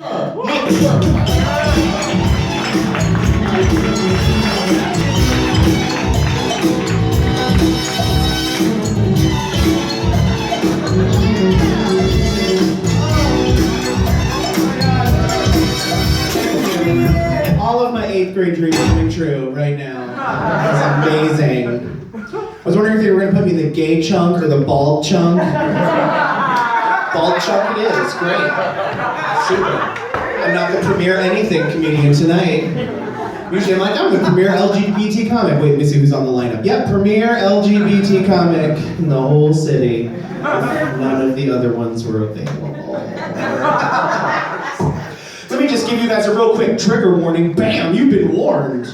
All of my 8th grade dreams are coming true right now. That's amazing. I was wondering if they were going to put me in the gay chunk or the bald chunk. Bald chunk it is, great. Super. I'm not the premier anything comedian tonight. Usually I'm like, I'm the premier LGBT comic. Wait, let me see who's on the lineup. Yep, premier LGBT comic in the whole city. None of the other ones were available. Let me just give you guys a real quick trigger warning. Bam, you've been warned.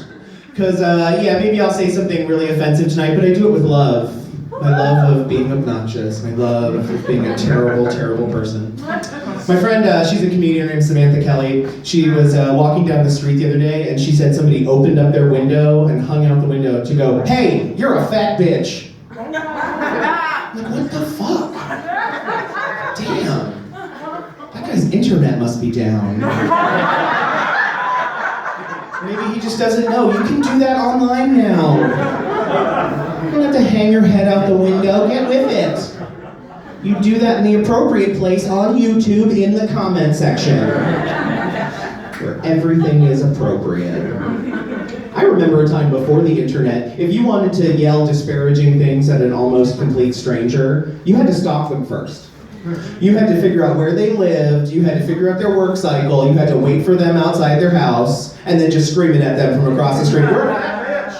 Because, yeah, maybe I'll say something really offensive tonight, but I do it with love. My love of being obnoxious. My love of being a terrible, terrible person. My friend, she's a comedian named Samantha Kelly. She was walking down the street the other day, and she said somebody opened up their window and hung out the window to go, "Hey, you're a fat bitch." I'm like, what the fuck? Damn. That guy's internet must be down. Maybe he just doesn't know. You can do that online now. You don't have to hang your head out the window. Get with it. You do that in the appropriate place on YouTube in the comment section, where everything is appropriate. I remember a time before the internet, if you wanted to yell disparaging things at an almost complete stranger, you had to stalk them first. You had to figure out where they lived, you had to figure out their work cycle, you had to wait for them outside their house, and then just scream it at them from across the street. You're a fat bitch.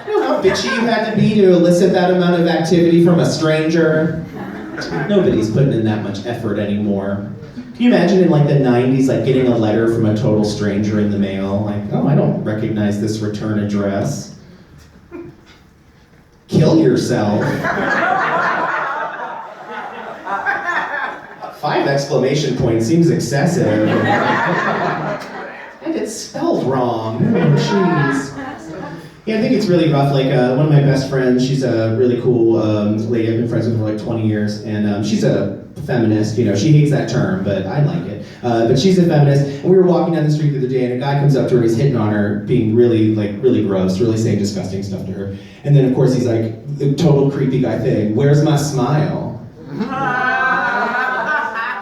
You know how bitchy you had to be to elicit that amount of activity from a stranger? Nobody's putting in that much effort anymore. Can you imagine in like the 90s, like getting a letter from a total stranger in the mail? Like, oh, I don't recognize this return address. Kill yourself. 5 exclamation points seems excessive. And it's spelled wrong. Oh, jeez. Yeah, I think it's really rough. Like, one of my best friends, she's a really cool lady. I've been friends with her for like 20 years. And she's a feminist. You know, she hates that term, but I like it. But she's a feminist. And we were walking down the street the other day, and a guy comes up to her and he's hitting on her, being really gross, really saying disgusting stuff to her. And then, of course, he's like, the total creepy guy thing. Where's my smile?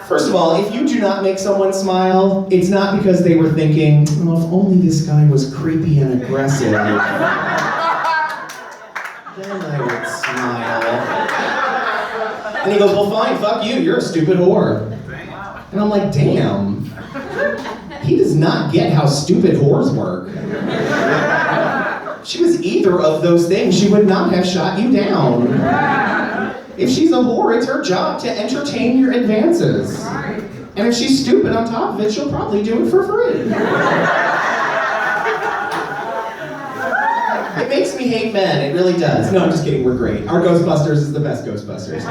First of all, if you do not make someone smile, it's not because they were thinking, oh, if only this guy was creepy and aggressive, then I would smile. And he goes, well, fine, fuck you, you're a stupid whore. And I'm like, damn. He does not get how stupid whores work. If she was either of those things, she would not have shot you down. If she's a whore, it's her job to entertain your advances. And if she's stupid on top of it, she'll probably do it for free. It makes me hate men, it really does. No, I'm just kidding, we're great. Our Ghostbusters is the best Ghostbusters.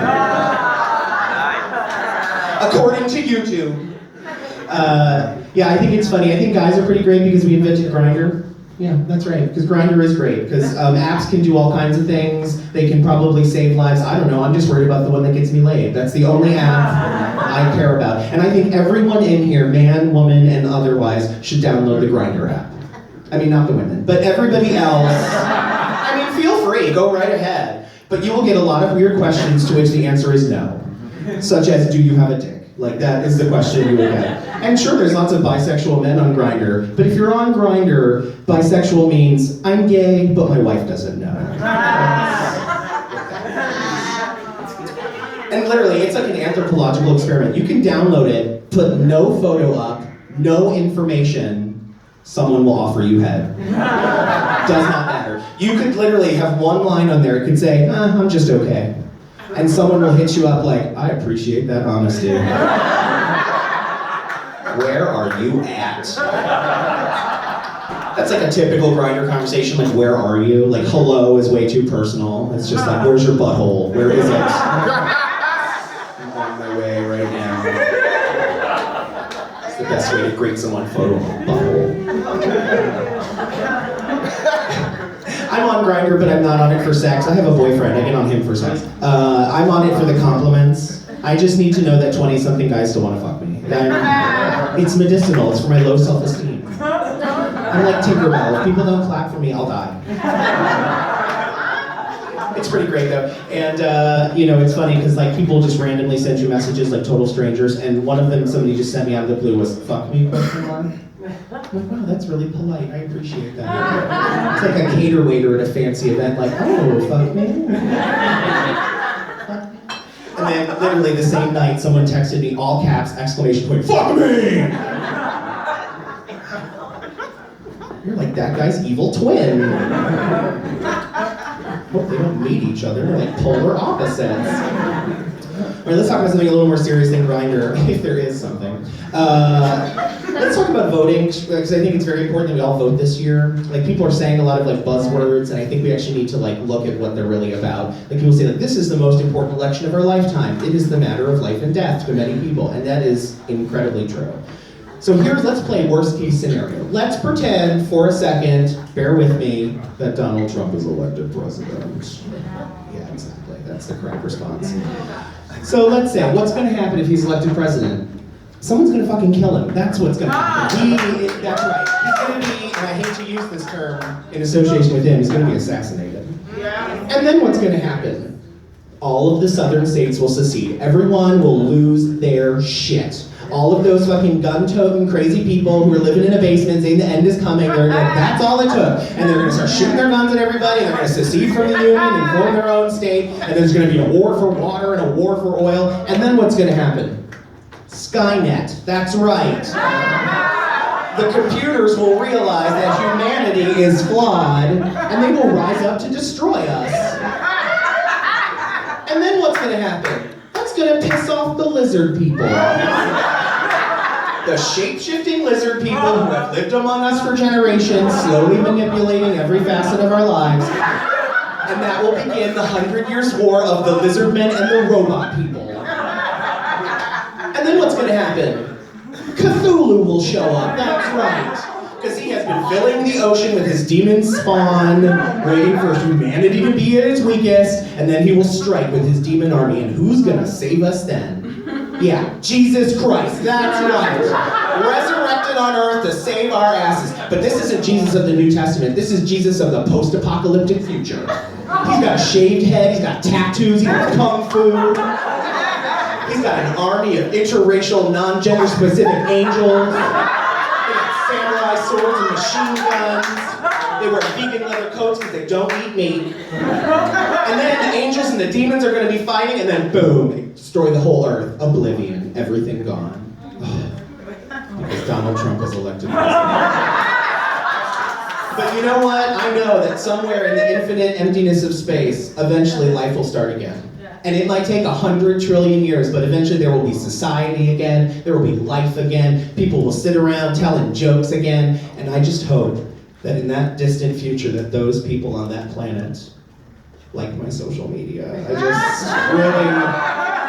According to YouTube. Yeah, I think it's funny. I think guys are pretty great because we invented Grindr. Yeah, that's right, because Grindr is great, because apps can do all kinds of things. They can probably save lives. I don't know, I'm just worried about the one that gets me laid. That's the only app I care about. And I think everyone in here, man, woman, and otherwise, should download the Grindr app. I mean, not the women, but everybody else. I mean, feel free, go right ahead. But you will get a lot of weird questions to which the answer is no. Such as, do you have a dick? Like, that is the question you will get. And sure, there's lots of bisexual men on Grindr, but if you're on Grindr, bisexual means I'm gay, but my wife doesn't know. And literally, it's like an anthropological experiment. You can download it, put no photo up, no information, someone will offer you head. Does not matter. You could literally have one line on there, it could say, I'm just okay. And someone will hit you up like, I appreciate that honesty. Where are you at? That's like a typical Grindr conversation, like, where are you? Like, hello is way too personal. It's just like, where's your butthole? Where is it? I'm on my way right now. It's the best way to grade someone photo butthole. I'm on Grindr, but I'm not on it for sex. I have a boyfriend, I get on him for sex. I'm on it for the compliments. I just need to know that 20-something guys still want to fuck me. It's medicinal. It's for my low self-esteem. I'm like Tinkerbell. If people don't clap for me, I'll die. It's pretty great though, and it's funny because like people just randomly send you messages like total strangers, and one of them somebody just sent me out of the blue was "fuck me?" question mark. I'm like, wow, that's really polite. I appreciate that. It's like a cater waiter at a fancy event, like, oh, fuck me. And then literally the same night, someone texted me all caps exclamation point, "Fuck me!" You're like that guy's evil twin. Hope they don't meet each other. They're like polar opposites. All right, let's talk about something a little more serious than Grindr, if there is something. Let's talk about voting, because I think it's very important that we all vote this year. Like, people are saying a lot of like buzzwords, and I think we actually need to like look at what they're really about. Like, people say that this is the most important election of our lifetime. It is the matter of life and death to many people, and that is incredibly true. So let's play worst case scenario. Let's pretend for a second, bear with me, that Donald Trump is elected president. Yeah, exactly, that's the correct response. So let's say, what's gonna happen if he's elected president? Someone's gonna fucking kill him. That's what's gonna happen. That's right. He's gonna be, and I hate to use this term in association with him, he's gonna be assassinated. And then what's gonna happen? All of the southern states will secede. Everyone will lose their shit. All of those fucking gun-toting crazy people who are living in a basement saying the end is coming, that's all it took. And they're gonna start shooting their guns at everybody, and they're gonna secede from the union and form their own state, and there's gonna be a war for water and a war for oil, and then what's gonna happen? Skynet, that's right. The computers will realize that humanity is flawed, and they will rise up to destroy us. And then what's gonna happen? That's gonna piss off the lizard people. The shape-shifting lizard people who have lived among us for generations, slowly manipulating every facet of our lives. And that will begin the 100 Years' War of the lizard men and the robot people. And then what's gonna happen? Cthulhu will show up, that's right. Because he has been filling the ocean with his demon spawn, waiting for humanity to be at its weakest, and then he will strike with his demon army, and who's gonna save us then? Yeah, Jesus Christ, that's right. Resurrected on earth to save our asses. But this isn't Jesus of the New Testament, this is Jesus of the post-apocalyptic future. He's got a shaved head, he's got tattoos, he's got kung fu. He's got an army of interracial, non-gender specific angels. They got samurai swords and machine guns. They wear vegan leather coats because they don't eat meat. And then the angels and the demons are going to be fighting, and then boom, they destroy the whole earth. Oblivion, everything gone. Because Donald Trump was elected president. But you know what? I know that somewhere in the infinite emptiness of space, eventually life will start again. And it might take 100 trillion years, but eventually there will be society again, there will be life again, people will sit around telling jokes again, and I just hope that in that distant future that those people on that planet like my social media. I just really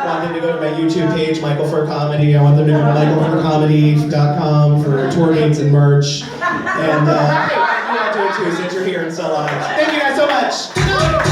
want them to go to my YouTube page, Michael Furr Comedy. I want them to go to michaelfurrcomedy.com for tour dates and merch. And hey, you ought to do it too since you're here in Solana. Thank you guys so much.